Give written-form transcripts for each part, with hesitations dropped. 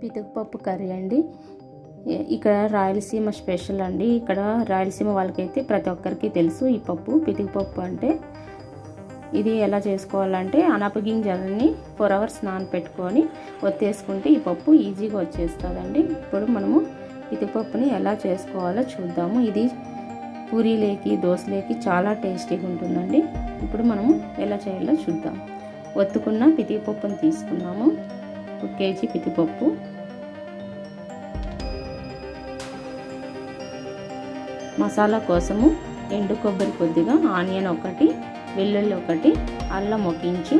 పితుకుపప్పు curry అండి. ఇక్కడ Rayalaseema special అండి. ఇక్కడ రాయలసీమ వాళ్ళకైతే ప్రతి ఒక్కరికి తెలుసు ఈ పప్పు పితుకుపప్పు అంటే. ఇది ఎలా చేసుకోవాలంటే అనపగింజలని 4 hours నానపెట్టుకొని ఒత్తేసుకుంటే ఈ పప్పు ఈజీగా వచ్చేస్తుందండి. ఇప్పుడు మనము పితుకుపప్పుని ఎలా చేసుకోవాలో చూద్దాము. ఇది పూరీలేకి దోశలేకి చాలా టేస్టీగా ఉంటుందండి. ఇప్పుడు మనము ఎలా చేయాలో చూద్దాం. ఒత్తుకున్న పితుకుపప్పుని తీసుకున్నాము. 1 kg పితిపప్పు, మసాలా కోసము ఎండు కొబ్బరి కొద్దిగా, ఆనియన్ 1, వెల్లుల్లి 1, అల్లం 1 ఇంచు,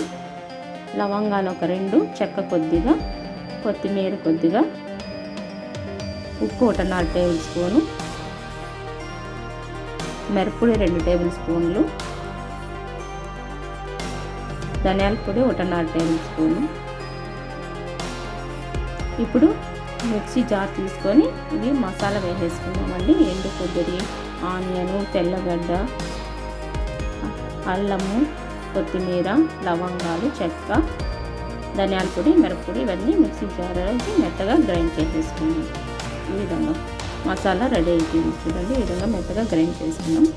లవంగాలు 2, చెక్క కొద్దిగా, కొత్తిమీర కొద్దిగా, ఉప్పు 1.5 టేబుల్ స్పూను, మిరప్పొడి 2 టేబుల్ స్పూన్లు, ధనియాల పొడి 1.5 టేబుల్ స్పూను. ఇప్పుడు మిక్సీ జార్ తీసుకొని ఇవి మసాలా వేసేసుకున్నామండి. ఎండు కొబ్బరి, ఆనియను, తెల్లగడ్డ, అల్లము, కొత్తిమీర, లవంగాలు, చెక్క, ధనియాల పొడి, మిరప్పొడి ఇవన్నీ మిక్సీ జార్కి మెత్తగా గ్రైండ్ చేసేసుకున్నాం. ఈ విధంగా మసాలా రెడీ అయిపోయింది చూడండి. ఈ విధంగా మెత్తగా గ్రైండ్ చేసుకున్నాం.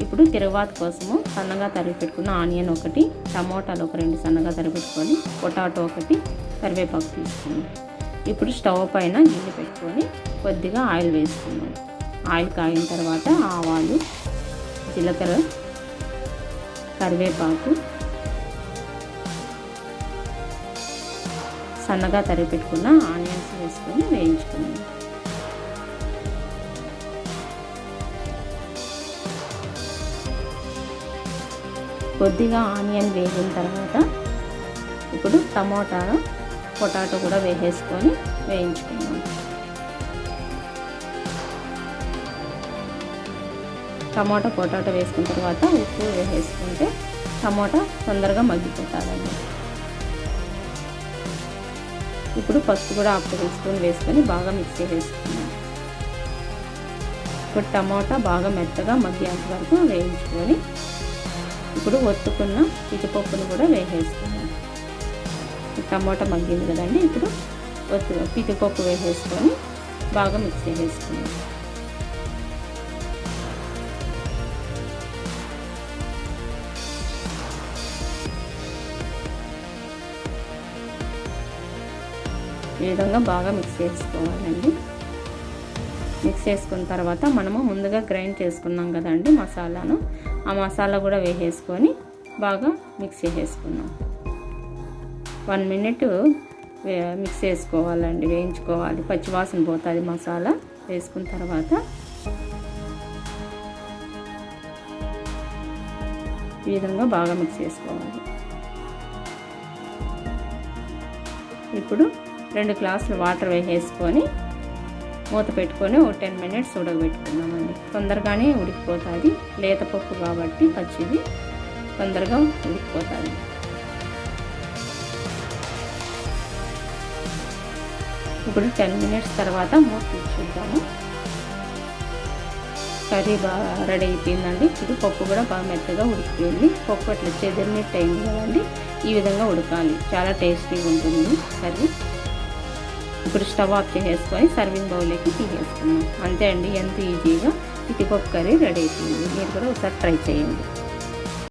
ఇప్పుడు తిరువాత కోసము సన్నగా తరిగి పెట్టుకున్న ఆనియన్ 1, టమోటాలు 2 సన్నగా తరిగి పెట్టుకొని, పొటాటో 1, కరివేపాకు తీసుకున్నాం. ఇప్పుడు స్టవ్ పైన గిన్నె పెట్టుకొని కొద్దిగా ఆయిల్ వేసుకున్నాం. ఆయిల్ కాగిన తర్వాత ఆవాలు, జీలకర్ర, కరివేపాకు, సన్నగా తరిగి పెట్టుకున్న ఆనియన్స్ వేసుకొని వేయించుకున్నాం. కొద్దిగా ఆనియన్ వేగిన తర్వాత ఇప్పుడు టమోటా, పొటాటో కూడా వేసేసుకొని వేయించుకున్నాం. టమాటా పొటాటో వేసుకున్న తర్వాత ఉప్పు వేసేసుకుంటే టమాటా తొందరగా మగ్గిపోతుందండి. ఇప్పుడు పసుపు కూడా 1 టేబుల్ స్పూన్ వేసుకొని బాగా మిక్స్ చేసుకున్నాం. ఇప్పుడు టమాటా బాగా మెత్తగా మగ్గేంత వరకు వేయించుకొని ఇప్పుడు ఒత్తుకున్న పితిపప్పును కూడా వేసేసుకున్నాం. టమాటా మగ్గింది కదండి. ఇప్పుడు పితిపప్పు వేసేసుకొని బాగా మిక్స్ చేసేసుకున్నాం. ఈ విధంగా బాగా మిక్స్ చేసుకోవాలండి. మిక్స్ చేసుకున్న తర్వాత మనము ముందుగా గ్రైండ్ చేసుకున్నాం కదండి మసాలాను, ఆ మసాలా కూడా వేసేసుకొని బాగా మిక్స్ చేసేసుకున్నాం. 1 minute మిక్స్ చేసుకోవాలండి, వేయించుకోవాలి. పచ్చివాసన పోతుంది మసాలా వేసుకున్న తర్వాత. ఈ విధంగా బాగా మిక్స్ చేసుకోవాలి. ఇప్పుడు 2 గ్లాసులు వాటర్ వేసేసుకొని మూత పెట్టుకొని 10 minutes ఉడకబెట్టుకున్నామండి. తొందరగానే ఉడికిపోతుంది. లేత పప్పు కాబట్టి పచ్చిది తొందరగా ఉడికిపోతుంది. ఇప్పుడు 10 minutes తర్వాత మూత చూద్దాము. కర్రీ బాగా రెడీ అయిపోయిందండి. ఇప్పుడు పప్పు కూడా బాగా మెత్తగా ఉడికిపోయింది. పప్పు అట్లా చెదిరినట్టు అయింది కదండి. ఈ విధంగా ఉడకాలి. చాలా టేస్టీగా ఉంటుంది కర్రీ. ఇప్పుడు స్టవ్ ఆఫ్ చేసేసుకొని సర్వింగ్ బౌల్లోకి తీసేసుకున్నాం. అంతే అండి, ఎంత ఈజీగా పితిపప్పు కర్రీ రెడీ అయిపోయింది. మీరు కూడా ఒకసారి ట్రై చేయండి.